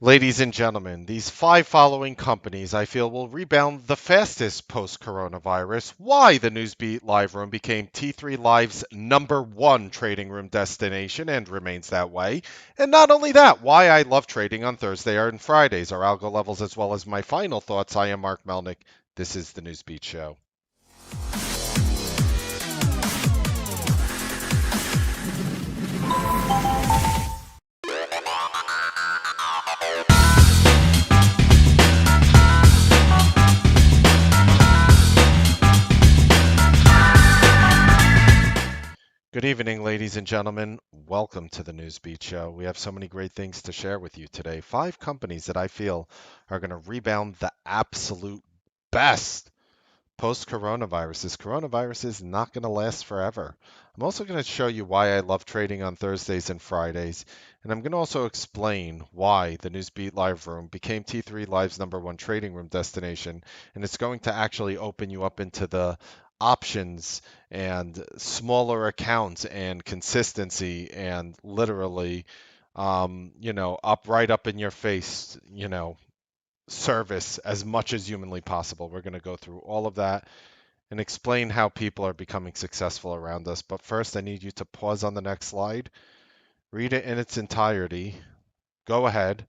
Ladies and gentlemen, these five following companies I feel will rebound the fastest post coronavirus. Why the Newsbeat Live Room became T3 Live's #1 trading room destination and remains that way. And not only that, why I love trading on Thursday and Fridays, our algo levels, as well as my final thoughts. I am Mark Melnick. This is the Newsbeat Show. Good evening, ladies and gentlemen. Welcome to the Newsbeat Show. We have so many great things to share with you today. Five companies that I feel are going to rebound the absolute best post coronavirus. This coronavirus is not going to last forever. I'm also going to show you why I love trading on Thursdays and Fridays. And I'm going to also explain why the Newsbeat Live Room became T3 Live's #1 trading room destination. And it's going to actually open you up into the options and smaller accounts and consistency and literally, up right up in your face, service as much as humanly possible. We're going to go through all of that and explain how people are becoming successful around us. But first, I need you to pause on the next slide, read it in its entirety, go ahead,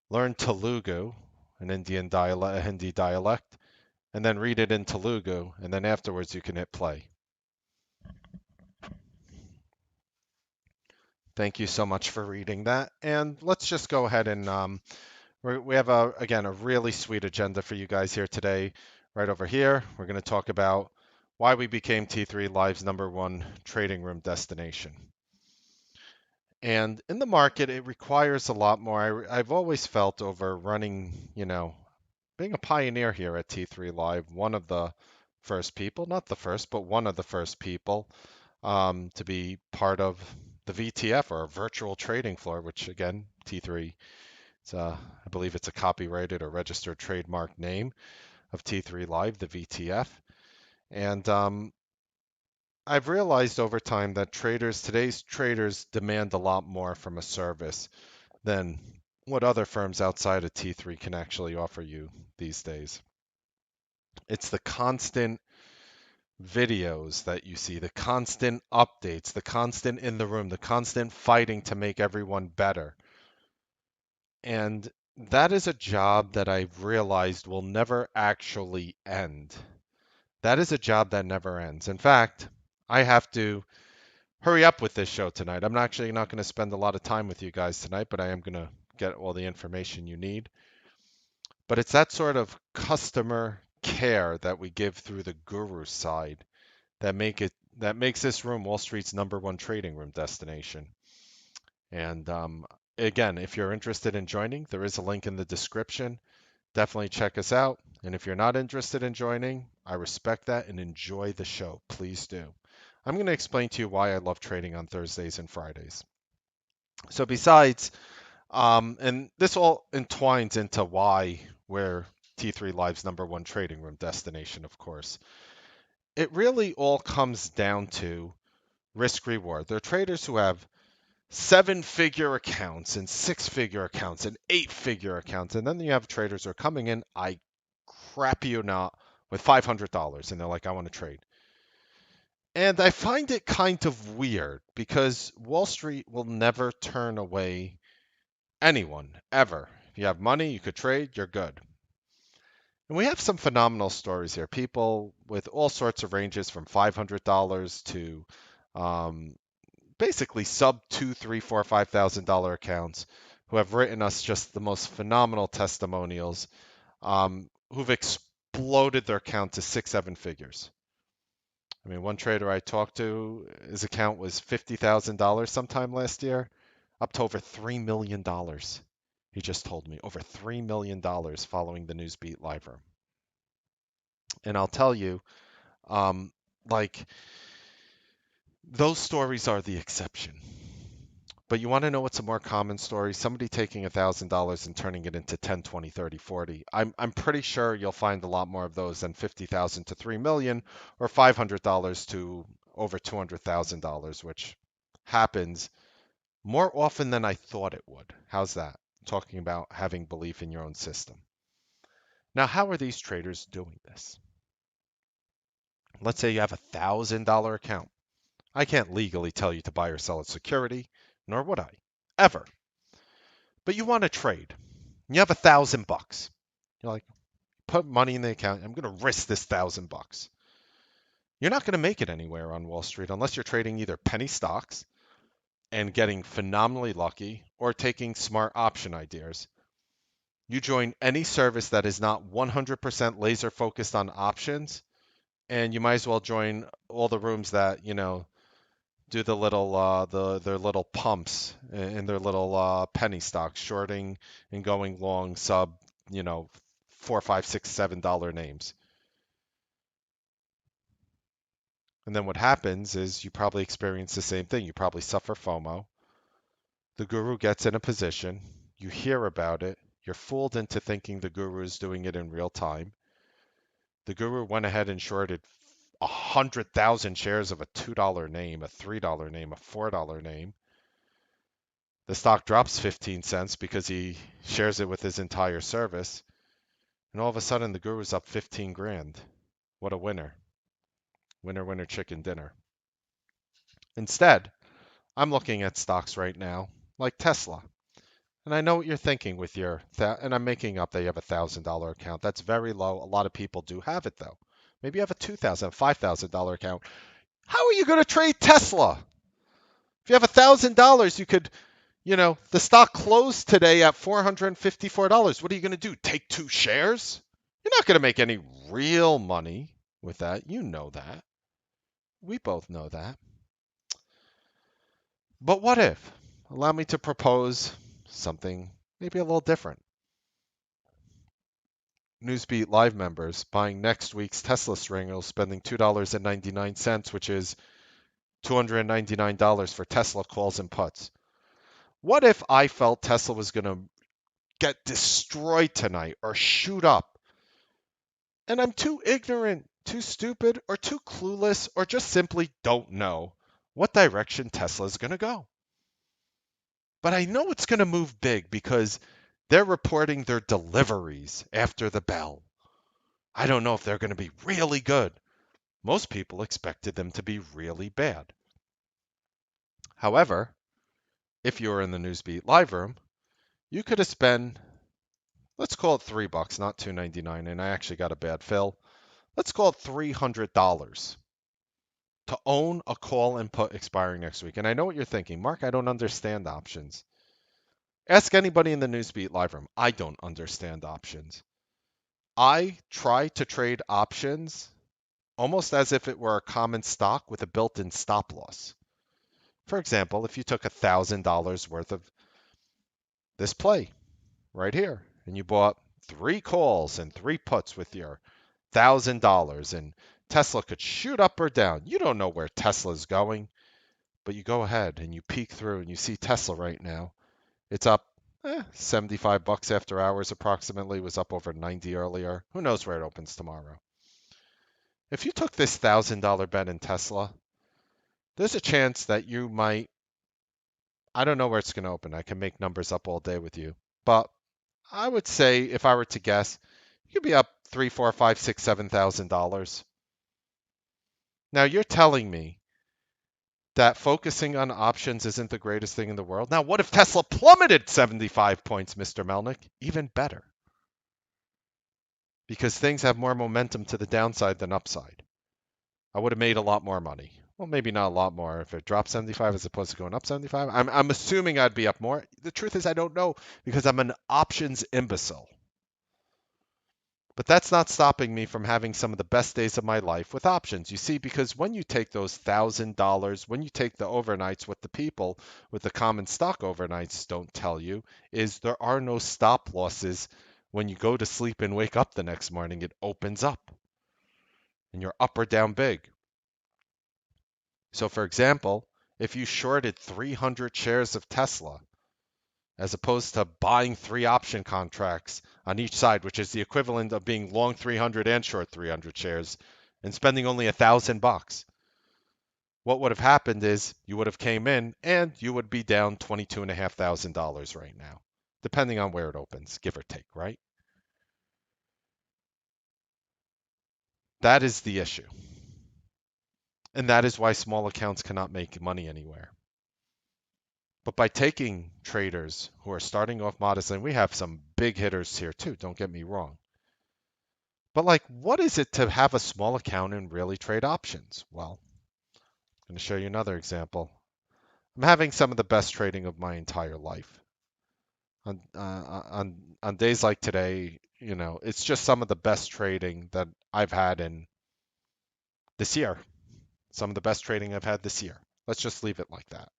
learn Telugu, an Indian dialect, a Hindi dialect, and then read it in Telugu, and then afterwards you can hit play. Thank you so much for reading that. And let's just go ahead and we have again a really sweet agenda for you guys here today. Right over here, we're going to talk about why we became T3 Live's #1 trading room destination. And in the market, it requires a lot more. I've always felt over running, being a pioneer here at T3 Live, one of the first people, not the first, but one of the first people to be part of the VTF or a virtual trading floor, which again, T3, I believe it's a copyrighted or registered trademark name of T3 Live, the VTF. And I've realized over time that today's traders demand a lot more from a service than what other firms outside of T3 can actually offer you these days. It's the constant videos that you see, the constant updates, the constant in the room, the constant fighting to make everyone better. And that is a job that I've realized will never actually end. That is a job that never ends. In fact, I have to hurry up with this show tonight. I'm actually not going to spend a lot of time with you guys tonight, but I am going to get all the information you need. But it's that sort of customer care that we give through the guru side that makes this room Wall Street's #1 trading room destination. And again, if you're interested in joining, there is a link in the description. Definitely check us out. And if you're not interested in joining, I respect that and enjoy the show. Please do. I'm going to explain to you why I love trading on Thursdays and Fridays. So besides, and this all entwines into why we're T3 Live's #1 trading room destination, of course. It really all comes down to risk reward. There are traders who have 7-figure accounts and 6-figure accounts and 8-figure accounts. And then you have traders who are coming in, I crap you not, with $500 and they're like, I want to trade. And I find it kind of weird because Wall Street will never turn away anyone, ever. If you have money, you could trade, you're good. And we have some phenomenal stories here. People with all sorts of ranges from $500 to basically sub two, three, four, $5,000 accounts who have written us just the most phenomenal testimonials, who've exploded their account to 6, 7 figures. I mean, one trader I talked to, his account was $50,000 sometime last year, up to over $3 million. He just told me over $3 million following the Newsbeat Live Room. And I'll tell you, um, like, those stories are the exception. But you want to know what's a more common story? Somebody taking $1,000 and turning it into 10, 20, 30, 40. I'm pretty sure you'll find a lot more of those than 50,000 to 3 million or $500 to over $200,000, which happens more often than I thought it would. How's that? talking about having belief in your own system. Now, how are these traders doing this? Let's say you have $1,000 account. I can't legally tell you to buy or sell a security, nor would I, ever. But you want to trade. You have $1,000. You're like, put money in the account. I'm going to risk this $1,000. You're not going to make it anywhere on Wall Street unless you're trading either penny stocks and getting phenomenally lucky or taking smart option ideas. You join any service that is not 100% laser focused on options, and you might as well join all the rooms that, do the little their little pumps and their little penny stocks, shorting and going long sub, you know, $4, $5, $6, $7 names. And then what happens is you probably experience the same thing. You probably suffer FOMO. The guru gets in a position, you hear about it, you're fooled into thinking the guru is doing it in real time. The guru went ahead and shorted 100,000 shares of a $2 name, a $3 name, a $4 name. The stock drops 15 cents because he shares it with his entire service. And all of a sudden, the guru's up 15 grand. What a winner. Winner, winner, chicken dinner. Instead, I'm looking at stocks right now, like Tesla. And I know what you're thinking with and I'm making up that you have $1,000 account. That's very low. A lot of people do have it, though. Maybe you have a $2,000, $5,000 account. How are you going to trade Tesla? If you have $1,000, you could, the stock closed today at $454. What are you going to do? Take 2 shares? You're not going to make any real money with that. You know that. We both know that. But what if? Allow me to propose something maybe a little different. Newsbeat Live members buying next week's Tesla string spending $2.99, which is $299 for Tesla calls and puts. What if I felt Tesla was going to get destroyed tonight or shoot up? And I'm too ignorant, too stupid, or too clueless, or just simply don't know what direction Tesla is going to go. But I know it's going to move big because they're reporting their deliveries after the bell. I don't know if they're going to be really good. Most people expected them to be really bad. However, if you were in the Newsbeat live room, you could have spent, let's call it $3, not $2.99, and I actually got a bad fill. Let's call it $300 to own a call and put expiring next week. And I know what you're thinking, Mark, I don't understand options. Ask anybody in the Newsbeat live room. I don't understand options. I try to trade options almost as if it were a common stock with a built-in stop loss. For example, if you took $1,000 worth of this play right here and you bought 3 calls and 3 puts with your $1,000 and Tesla could shoot up or down. You don't know where Tesla's going, but you go ahead and you peek through and you see Tesla right now. It's up $75 after hours approximately. It was up over 90 earlier. Who knows where it opens tomorrow? If you took this $1,000 bet in Tesla, there's a chance that you might, I don't know where it's going to open. I can make numbers up all day with you, but I would say if I were to guess, you could be up $3, $4, $5, $6, $7,000. Now you're telling me that focusing on options isn't the greatest thing in the world. Now, what if Tesla plummeted 75 points, Mr. Melnick? Even better. Because things have more momentum to the downside than upside. I would have made a lot more money. Well, maybe not a lot more if it dropped 75 as opposed to going up 75. I'm assuming I'd be up more. The truth is I don't know because I'm an options imbecile. But that's not stopping me from having some of the best days of my life with options. You see, because when you take those $1,000, when you take the overnights, what the people with the common stock overnights don't tell you is there are no stop losses when you go to sleep and wake up the next morning. It opens up and you're up or down big. So, for example, if you shorted 300 shares of Tesla, as opposed to buying 3 option contracts on each side, which is the equivalent of being long 300 and short 300 shares and spending only $1,000. What would have happened is you would have came in and you would be down $22,500 right now. depending on where it opens, give or take, right? That is the issue. And that is why small accounts cannot make money anywhere. But by taking traders who are starting off modestly, and we have some big hitters here too, don't get me wrong. But like, what is it to have a small account and really trade options? Well, I'm going to show you another example. I'm having some of the best trading of my entire life. On days like today, it's just some of the best trading that I've had in this year. Some of the best trading I've had this year. Let's just leave it like that.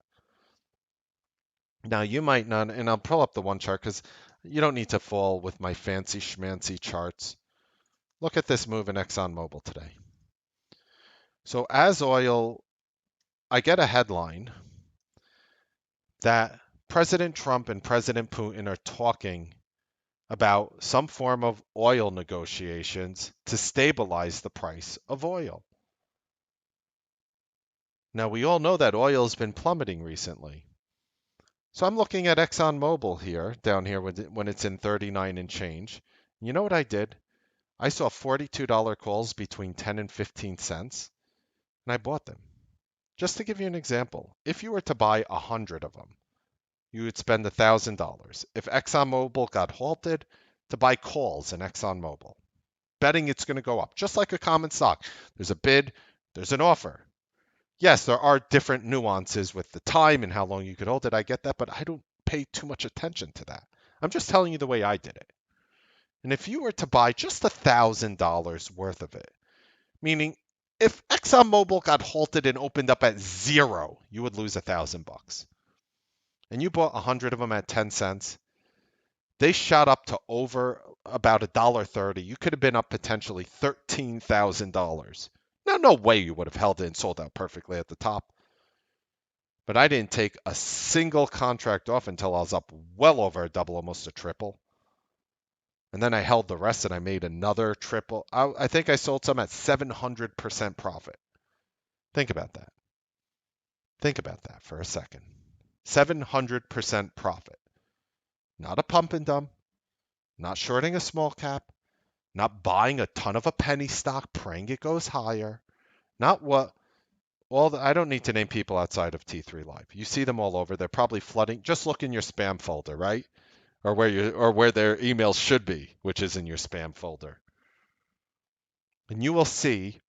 Now you might not, and I'll pull up the one chart because you don't need to fall with my fancy schmancy charts. Look at this move in ExxonMobil today. So as oil, I get a headline that President Trump and President Putin are talking about some form of oil negotiations to stabilize the price of oil. Now, we all know that oil has been plummeting recently. So I'm looking at ExxonMobil here, down here when it's in 39 and change. You know what I did? I saw $42 calls between 10 and 15 cents, and I bought them. Just to give you an example, if you were to buy 100 of them, you would spend $1,000. If ExxonMobil got halted, to buy calls in ExxonMobil, betting it's going to go up, just like a common stock. There's a bid, there's an offer. Yes, there are different nuances with the time and how long you could hold it. I get that, but I don't pay too much attention to that. I'm just telling you the way I did it. And if you were to buy just $1,000 worth of it, meaning if ExxonMobil got halted and opened up at zero, you would lose $1,000. And you bought 100 of them at 10 cents. They shot up to over about $1.30. You could have been up potentially $13,000. Now, no way you would have held it and sold out perfectly at the top. But I didn't take a single contract off until I was up well over a double, almost a triple. And then I held the rest and I made another triple. I think I sold some at 700% profit. Think about that. Think about that for a second. 700% profit. Not a pump and dump, not shorting a small cap, not buying a ton of a penny stock, praying it goes higher. Not what I don't need to name people outside of T3 Live. You see them all over. They're probably flooding. Just look in your spam folder, right? Or where their emails should be, which is in your spam folder. And you will see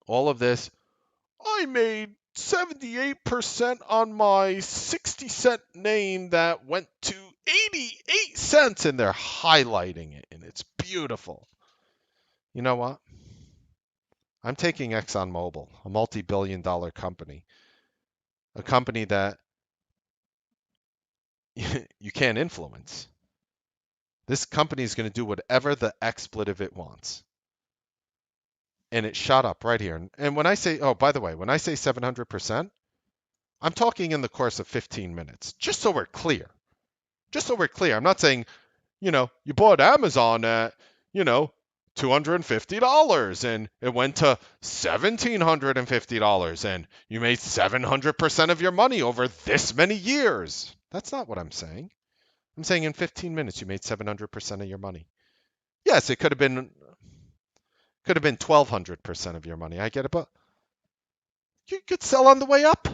all of this. I made 78% on my 60-cent name that went to 88 cents, and they're highlighting it, and it's beautiful. You know what? I'm taking ExxonMobil, a multi-billion-dollar company, a company that you can't influence. This company is going to do whatever the expletive it wants. And it shot up right here. And when I say, oh, by the way, when I say 700%, I'm talking in the course of 15 minutes, just so we're clear. Just so we're clear. I'm not saying, you bought Amazon at, $250 and it went to $1,750 and you made 700% of your money over this many years. That's not what I'm saying. I'm saying in 15 minutes you made 700% of your money. Yes, it could have been 1,200% of your money. I get it, but you could sell on the way up.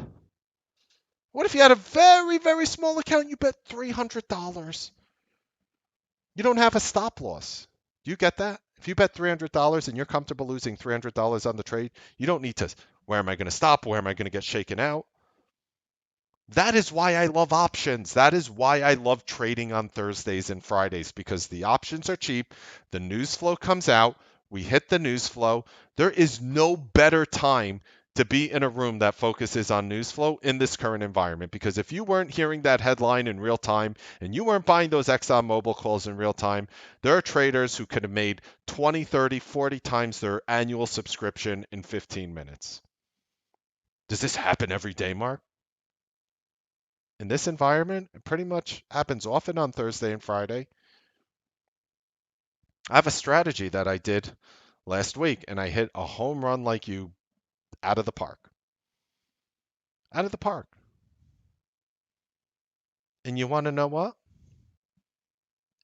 What if you had a very, very small account and you bet $300? You don't have a stop loss. Do you get that? If you bet $300 and you're comfortable losing $300 on the trade, you don't need to, where am I going to stop? Where am I going to get shaken out? That is why I love options. That is why I love trading on Thursdays and Fridays, because the options are cheap. The news flow comes out. We hit the news flow. There is no better time to be in a room that focuses on news flow in this current environment, because if you weren't hearing that headline in real time and you weren't buying those ExxonMobil calls in real time, there are traders who could have made 20, 30, 40 times their annual subscription in 15 minutes. Does this happen every day, Mark? In this environment, it pretty much happens often on Thursday and Friday. I have a strategy that I did last week, and I hit a home run like you out of the park. Out of the park. And you want to know what?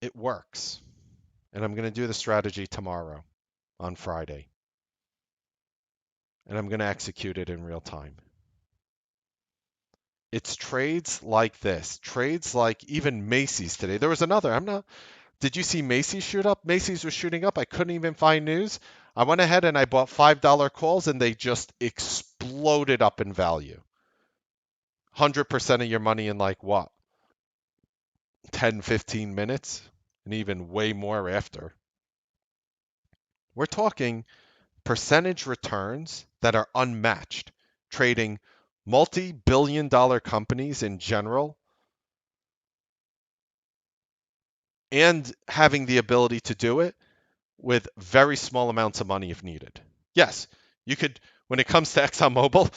It works. And I'm going to do the strategy tomorrow on Friday. And I'm going to execute it in real time. It's trades like this, trades like even Macy's today. There was another. Did you see Macy's shoot up? Macy's was shooting up. I couldn't even find news. I went ahead and I bought $5 calls and they just exploded up in value. 100% of your money in like what? 10, 15 minutes? And even way more after. We're talking percentage returns that are unmatched, trading multi-billion dollar companies in general and having the ability to do it with very small amounts of money if needed. Yes, you could, when it comes to ExxonMobil,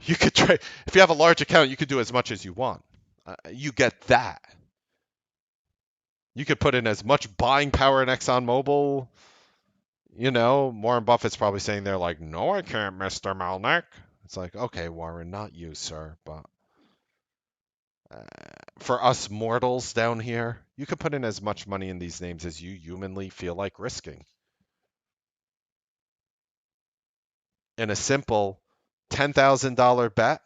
you could trade, if you have a large account, you could do as much as you want. You get that. You could put in as much buying power in ExxonMobil. Warren Buffett's probably saying there like, no, I can't, Mr. Melnick. It's like, okay, Warren, not you, sir, but uh, for us mortals down here, you could put in as much money in these names as you humanly feel like risking. In a simple $10,000 bet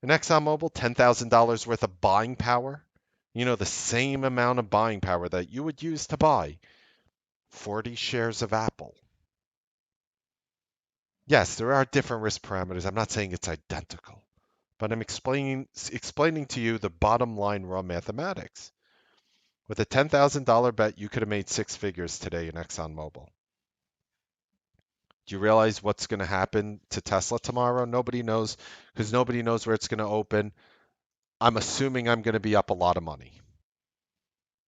in ExxonMobil, $10,000 worth of buying power, the same amount of buying power that you would use to buy 40 shares of Apple. Yes, there are different risk parameters. I'm not saying it's identical, but I'm explaining to you the bottom line raw mathematics. With a $10,000 bet, you could have made six figures today in ExxonMobil. Do you realize what's going to happen to Tesla tomorrow? Nobody knows because nobody knows where it's going to open. I'm assuming I'm going to be up a lot of money.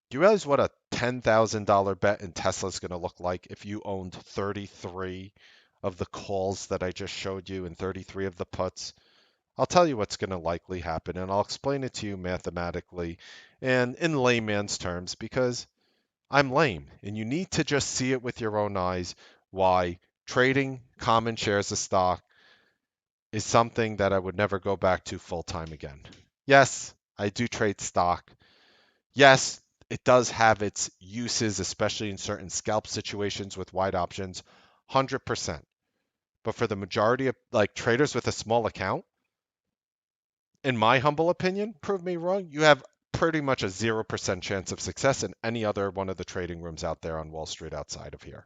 Do you realize what a $10,000 bet in Tesla is going to look like if you owned 33 of the calls that I just showed you and 33 of the puts? I'll tell you what's going to likely happen, and I'll explain it to you mathematically and in layman's terms because I'm lame, and you need to just see it with your own eyes why trading common shares of stock is something that I would never go back to full time again. Yes, I do trade stock. Yes, it does have its uses, especially in certain scalp situations with wide options, 100%. But for the majority of like traders with a small account, in my humble opinion, prove me wrong, you have pretty much a 0% chance of success in any other one of the trading rooms out there on Wall Street outside of here.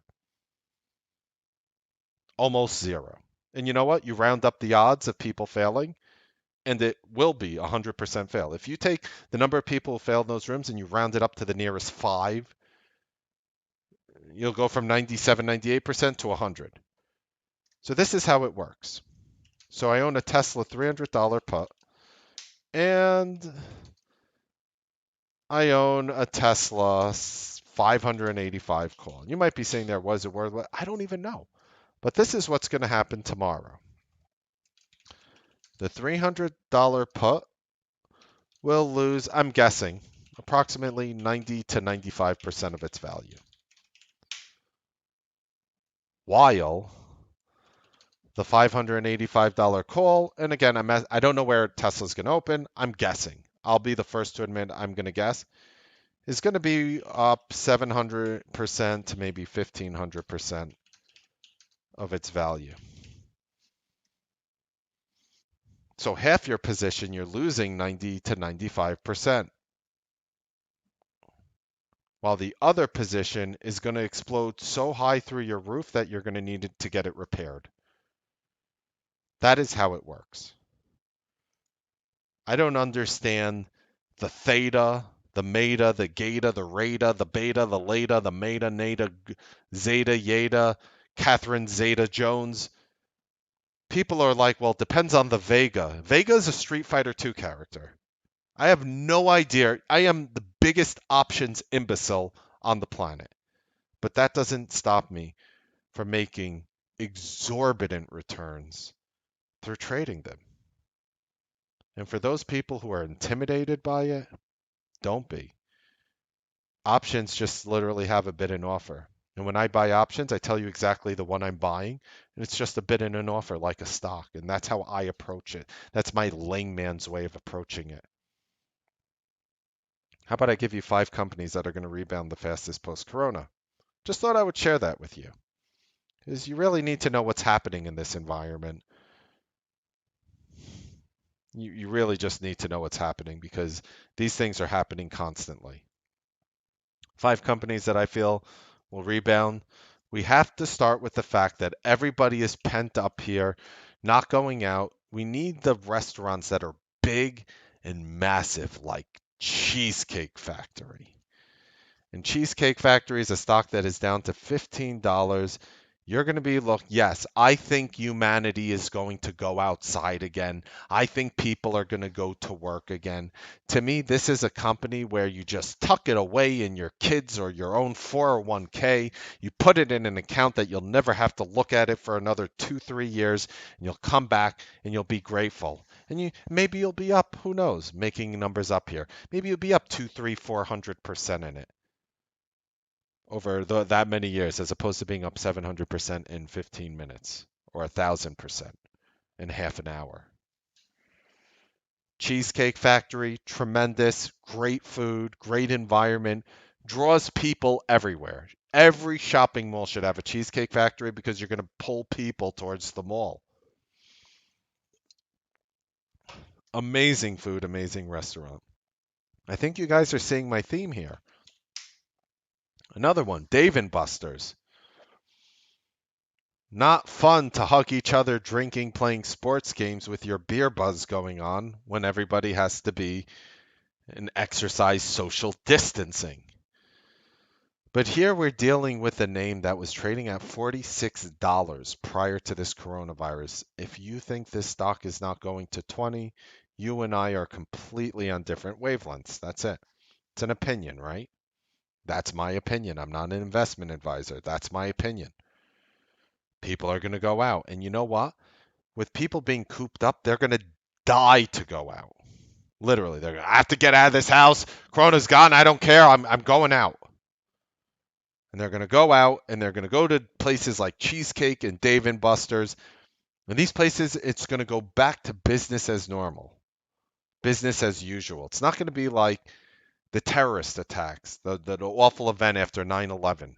Almost zero. And you know what? You round up the odds of people failing, and it will be 100% fail. If you take the number of people who failed in those rooms and you round it up to the nearest five, you'll go from 97, 98% to 100. So this is how it works. So I own a Tesla $300 put, and I own a Tesla 585 call. You might be saying there was a word. I don't even know. But this is what's going to happen tomorrow. The $300 put will lose, I'm guessing, approximately 90 to 95% of its value. While the $585 call, and again, I don't know where Tesla's going to open. I'm guessing. I'll be the first to admit I'm going to guess. Is going to be up 700% to maybe 1,500% of its value. So half your position, you're losing 90 to 95%. While the other position is going to explode so high through your roof that you're going to need to get it repaired. That is how it works. I don't understand the theta, the meta, the gata, the rata, the beta, the leta, the meta, nata, zeta, yeta, Catherine Zeta Jones. People are like, well, it depends on the Vega. Vega is a Street Fighter 2 character. I have no idea. I am the biggest options imbecile on the planet. But that doesn't stop me from making exorbitant returns through trading them. And for those people who are intimidated by it, don't be. Options just literally have a bid and offer. And when I buy options, I tell you exactly the one I'm buying, and it's just a bid and an offer like a stock. And that's how I approach it. That's my layman's way of approaching it. How about I give you 5 companies that are going to rebound the fastest post-corona? Just thought I would share that with you, because you really need to know what's happening in this environment. You really just need to know what's happening because these things are happening constantly. 5 companies that I feel will rebound. We have to start with the fact that everybody is pent up here, not going out. We need the restaurants that are big and massive, like Cheesecake Factory. And Cheesecake Factory is a stock that is down to $15. You're going to be, look, yes, I think humanity is going to go outside again. I think people are going to go to work again. To me, this is a company where you just tuck it away in your kids or your own 401k. You put it in an account that you'll never have to look at it for another 2, 3 years, and you'll come back and you'll be grateful. And maybe you'll be up, who knows, making numbers up here. Maybe you'll be up 2, 3, 400% in it over that many years, as opposed to being up 700% in 15 minutes or 1,000% in half an hour. Cheesecake Factory, tremendous, great food, great environment, draws people everywhere. Every shopping mall should have a Cheesecake Factory because you're going to pull people towards the mall. Amazing food, amazing restaurant. I think you guys are seeing my theme here. Another one, Dave and Buster's. Not fun to hug each other drinking, playing sports games with your beer buzz going on when everybody has to be and exercise social distancing. But here we're dealing with a name that was trading at $46 prior to this coronavirus. If you think this stock is not going to 20, you and I are completely on different wavelengths. That's it. It's an opinion, right? That's my opinion. I'm not an investment advisor. That's my opinion. People are going to go out. And you know what? With people being cooped up, they're going to die to go out. Literally, they're going to have to get out of this house. Corona's gone. I don't care. I'm going out. And they're going to go out and they're going to go to places like Cheesecake and Dave and Buster's. And these places, it's going to go back to business as normal, business as usual. It's not going to be like the terrorist attacks, the awful event after 9/11.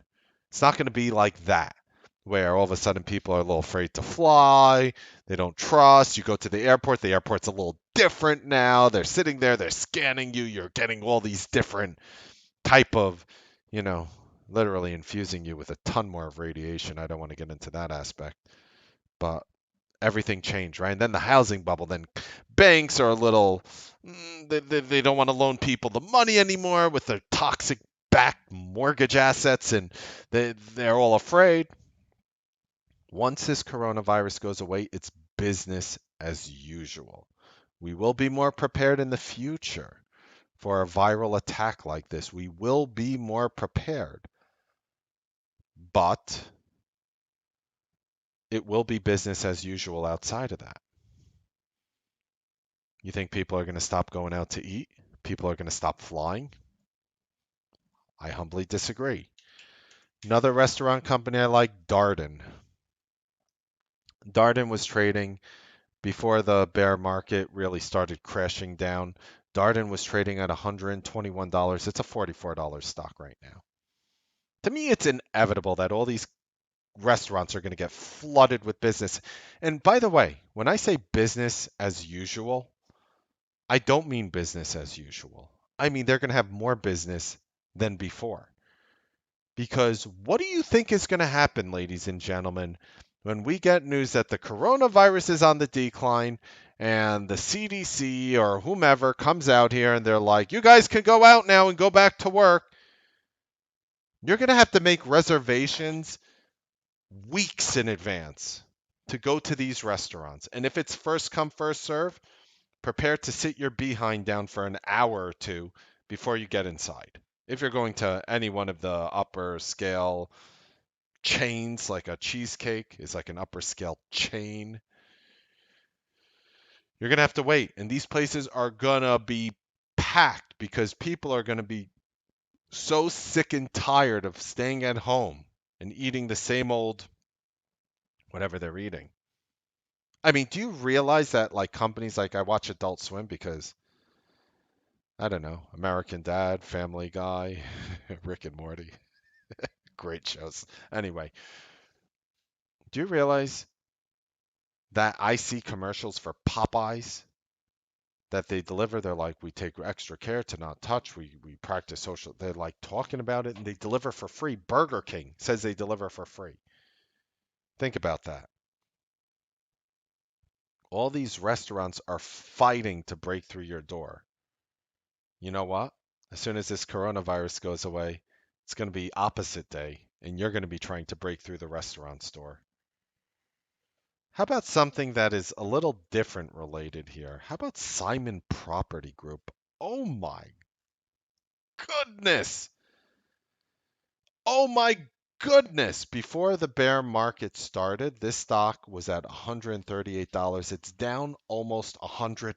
It's not going to be like that, where all of a sudden people are a little afraid to fly. They don't trust. You go to the airport's a little different now. They're sitting there, they're scanning you. You're getting all these different type of, you know, literally infusing you with a ton more of radiation. I don't want to get into that aspect, but everything changed, right? And then the housing bubble, then banks are a little, they don't want to loan people the money anymore with their toxic backed mortgage assets, and they're all afraid. Once this coronavirus goes away, it's business as usual. We will be more prepared in the future for a viral attack like this. We will be more prepared, but it will be business as usual outside of that. You think people are going to stop going out to eat? People are going to stop flying? I humbly disagree. Another restaurant company I like, Darden. Darden was trading before the bear market really started crashing down. Darden was trading at $121. It's a $44 stock right now. To me, it's inevitable that all these restaurants are going to get flooded with business. And by the way, when I say business as usual, I don't mean business as usual. I mean they're going to have more business than before. Because what do you think is going to happen, ladies and gentlemen, when we get news that the coronavirus is on the decline and the CDC or whomever comes out here and they're like, you guys can go out now and go back to work? You're going to have to make reservations weeks in advance to go to these restaurants. And if it's first come, first serve, prepare to sit your behind down for an hour or two before you get inside. If you're going to any one of the upper scale chains, like a Cheesecake is like an upper scale chain, you're going to have to wait. And these places are going to be packed because people are going to be so sick and tired of staying at home and eating the same old whatever they're eating. I mean, do you realize that like companies like I watch Adult Swim because I don't know, American Dad, Family Guy, Rick and Morty. Great shows. Anyway, do you realize that I see commercials for Popeyes that they deliver? They're like, we take extra care to not touch. We practice social. They're like talking about it and they deliver for free. Burger King says they deliver for free. Think about that. All these restaurants are fighting to break through your door. You know what? As soon as this coronavirus goes away, it's going to be opposite day, and you're going to be trying to break through the restaurant store. How about something that is a little different related here? How about Simon Property Group? Oh my goodness! Oh my goodness! Before the bear market started, this stock was at $138. It's down almost $100.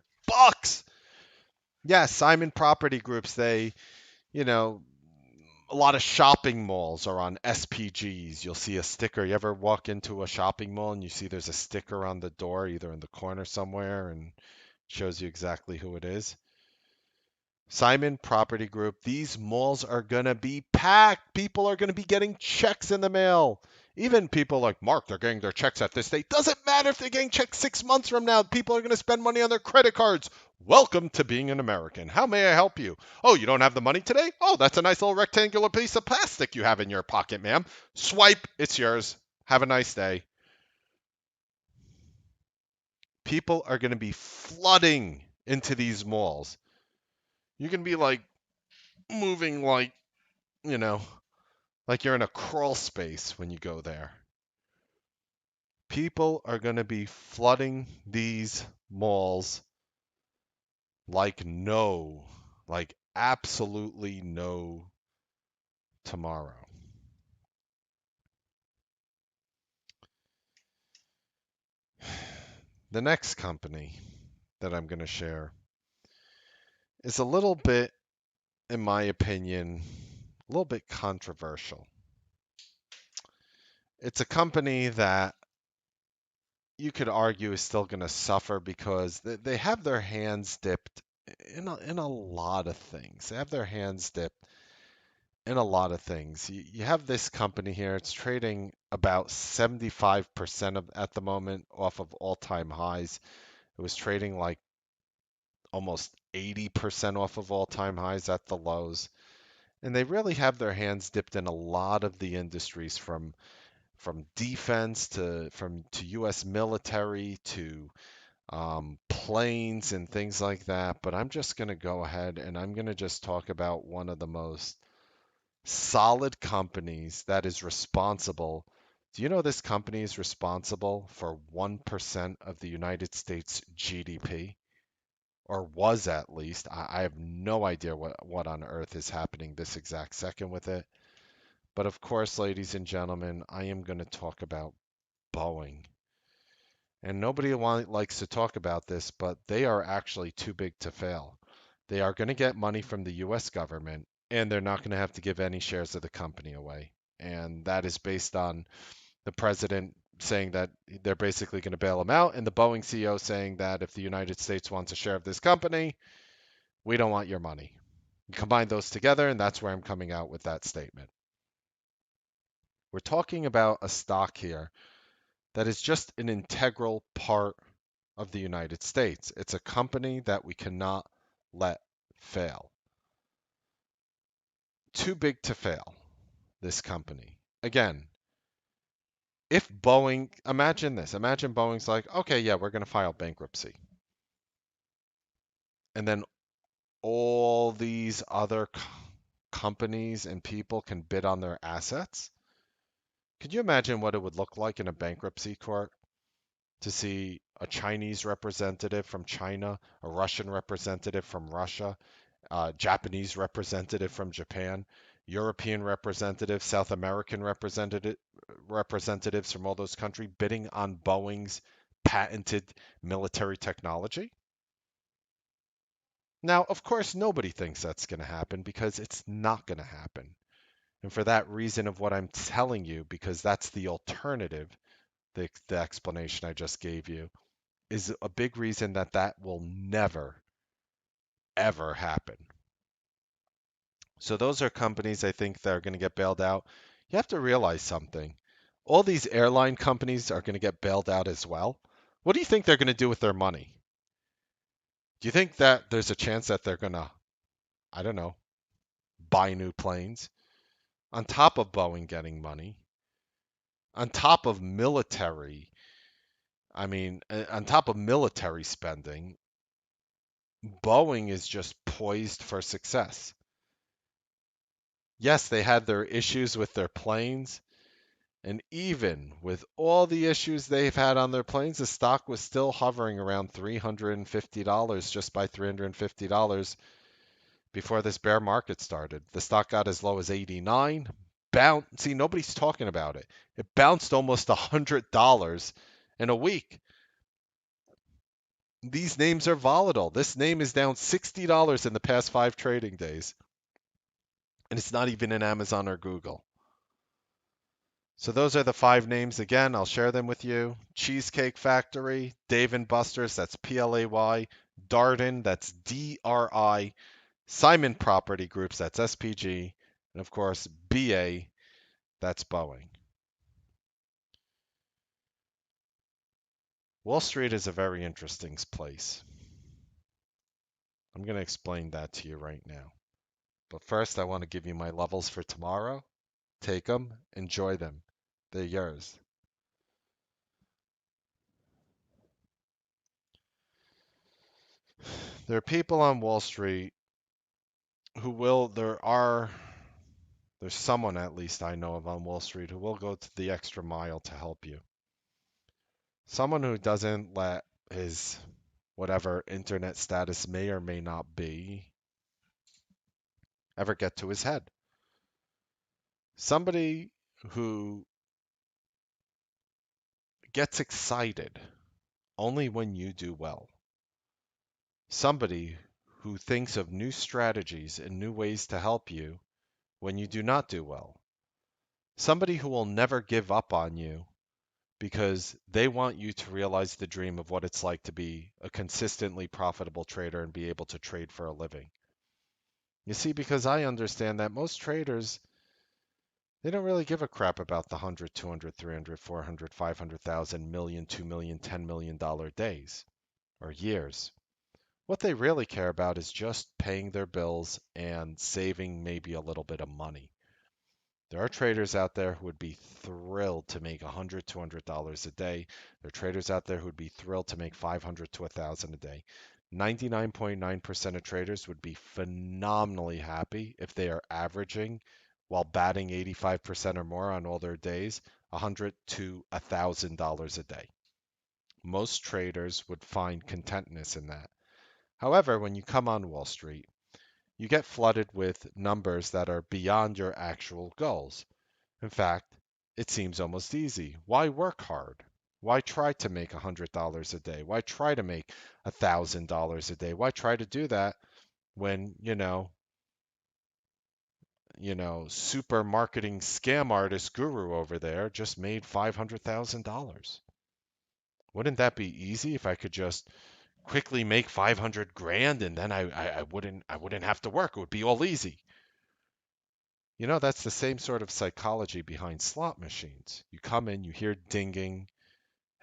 Yeah, Simon Property Groups, you know, a lot of shopping malls are on SPGs. You'll see a sticker. You ever walk into a shopping mall and you see there's a sticker on the door, either in the corner somewhere, and shows you exactly who it is? Simon Property Group, these malls are going to be packed. People are going to be getting checks in the mail. Even people like Mark, they're getting their checks at this date. Doesn't matter if they're getting checks 6 months from now. People are going to spend money on their credit cards. Welcome to being an American. How may I help you? Oh, you don't have the money today? Oh, that's a nice little rectangular piece of plastic you have in your pocket, ma'am. Swipe, it's yours. Have a nice day. People are going to be flooding into these malls. You can be like moving like, you know, like you're in a crawl space when you go there. People are going to be flooding these malls like absolutely no tomorrow. The next company that I'm going to share is a little bit, in my opinion, a little bit controversial. It's a company that you could argue is still going to suffer because they have their hands dipped in a lot of things. They have their hands dipped in a lot of things. You have this company here. It's trading about 75% of at the moment off of all-time highs. It was trading like almost 80% off of all-time highs at the lows. And they really have their hands dipped in a lot of the industries from defense to U.S. military to planes and things like that. But I'm just going to go ahead and I'm going to just talk about one of the most solid companies that is responsible. Do you know this company is responsible for 1% of the United States GDP? Or was at least. I have no idea what on earth is happening this exact second with it. But of course, ladies and gentlemen, I am going to talk about Boeing. And nobody likes to talk about this, but they are actually too big to fail. They are going to get money from the US government, and they're not going to have to give any shares of the company away. And that is based on the president saying that they're basically going to bail them out, and the Boeing CEO saying that if the United States wants a share of this company, we don't want your money. You combine those together, and that's where I'm coming out with that statement. We're talking about a stock here that is just an integral part of the United States. It's a company that we cannot let fail. Too big to fail, this company. Again, if Boeing, imagine this, imagine Boeing's like, okay, yeah, we're going to file bankruptcy. And then all these other companies and people can bid on their assets. Could you imagine what it would look like in a bankruptcy court to see a Chinese representative from China, a Russian representative from Russia, Japanese representative from Japan, European representatives, South American representatives from all those countries bidding on Boeing's patented military technology? Now, of course, nobody thinks that's going to happen because it's not going to happen. And for that reason of what I'm telling you, because that's the alternative, the explanation I just gave you, is a big reason that that will never, ever happen. So those are companies I think that are going to get bailed out. You have to realize something. All these airline companies are going to get bailed out as well. What do you think they're going to do with their money? Do you think that there's a chance that they're going to, I don't know, buy new planes on top of Boeing getting money, on top of military, on top of military spending? Boeing is just poised for success. Yes, they had their issues with their planes, and even with all the issues they've had on their planes, the stock was still hovering around $350, just by $350 before this bear market started. The stock got as low as 89. See, nobody's talking about it. It bounced almost $100 in a week. These names are volatile. This name is down $60 in the past 5 trading days, and it's not even in Amazon or Google. So those are the 5 names. Again, I'll share them with you. Cheesecake Factory, Dave and Buster's, that's PLAY, Darden, that's DRI, Simon Property Groups, that's SPG, and of course, BA, that's Boeing. Wall Street is a very interesting place. I'm going to explain that to you right now. But first, I want to give you my levels for tomorrow. Take them, enjoy them. They're yours. There are people on Wall Street who will, there's someone at least I know of on Wall Street who will go to the extra mile to help you. Someone who doesn't let his whatever internet status may or may not be ever get to his head. Somebody who gets excited only when you do well. Somebody who thinks of new strategies and new ways to help you when you do not do well. Somebody who will never give up on you because they want you to realize the dream of what it's like to be a consistently profitable trader and be able to trade for a living. You see, because I understand that most traders, they don't really give a crap about the 100, 200, 300, 400, 500,000, million, 2 million, $10 million days or years. What they really care about is just paying their bills and saving maybe a little bit of money. There are traders out there who would be thrilled to make $100, $200 a day. There are traders out there who would be thrilled to make $500 to $1,000 a day. 99.9% of traders would be phenomenally happy if they are averaging, while batting 85% or more on all their days, $100 to $1,000 a day. Most traders would find contentness in that. However, when you come on Wall Street, you get flooded with numbers that are beyond your actual goals. In fact, it seems almost easy. Why work hard? Why try to make $100 a day? Why try to make $1,000 a day? Why try to do that when, super marketing scam artist guru over there just made $500,000? Wouldn't that be easy if I could just quickly make 500 grand and then I wouldn't have to work. It would be all easy. That's the same sort of psychology behind slot machines. You come in, you hear dinging,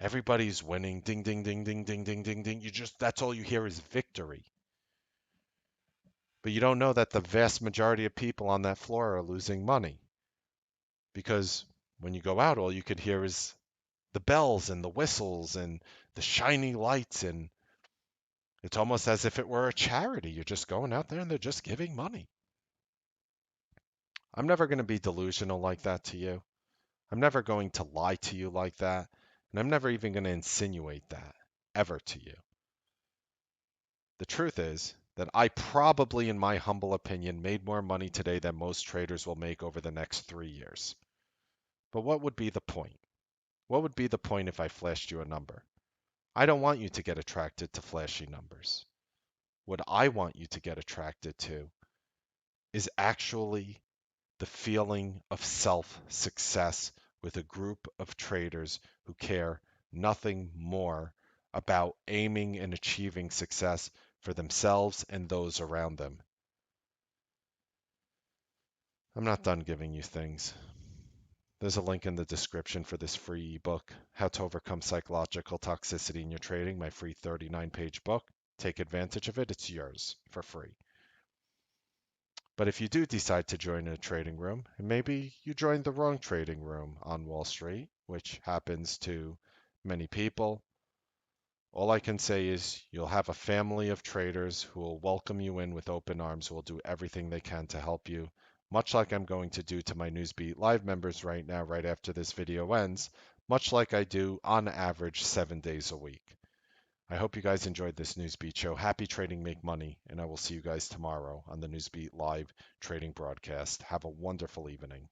everybody's winning, ding ding ding ding ding ding ding ding. That's all you hear is victory. But you don't know that the vast majority of people on that floor are losing money. Because when you go out, all you could hear is the bells and the whistles and the shiny lights, and it's almost as if it were a charity. You're just going out there and they're just giving money. I'm never going to be delusional like that to you. I'm never going to lie to you like that. And I'm never even going to insinuate that ever to you. The truth is that I probably, in my humble opinion, made more money today than most traders will make over the next 3 years. But what would be the point? What would be the point if I flashed you a number? I don't want you to get attracted to flashy numbers. What I want you to get attracted to is actually the feeling of self-success with a group of traders who care nothing more about aiming and achieving success for themselves and those around them. I'm not done giving you things. There's a link in the description for this free ebook, How to Overcome Psychological Toxicity in Your Trading, my free 39-page book. Take advantage of it. It's yours for free. But if you do decide to join a trading room, and maybe you joined the wrong trading room on Wall Street, which happens to many people, all I can say is you'll have a family of traders who will welcome you in with open arms, who will do everything they can to help you, much like I'm going to do to my Newsbeat Live members right now, right after this video ends, much like I do on average 7 days a week. I hope you guys enjoyed this Newsbeat show. Happy trading, make money, and I will see you guys tomorrow on the Newsbeat Live trading broadcast. Have a wonderful evening.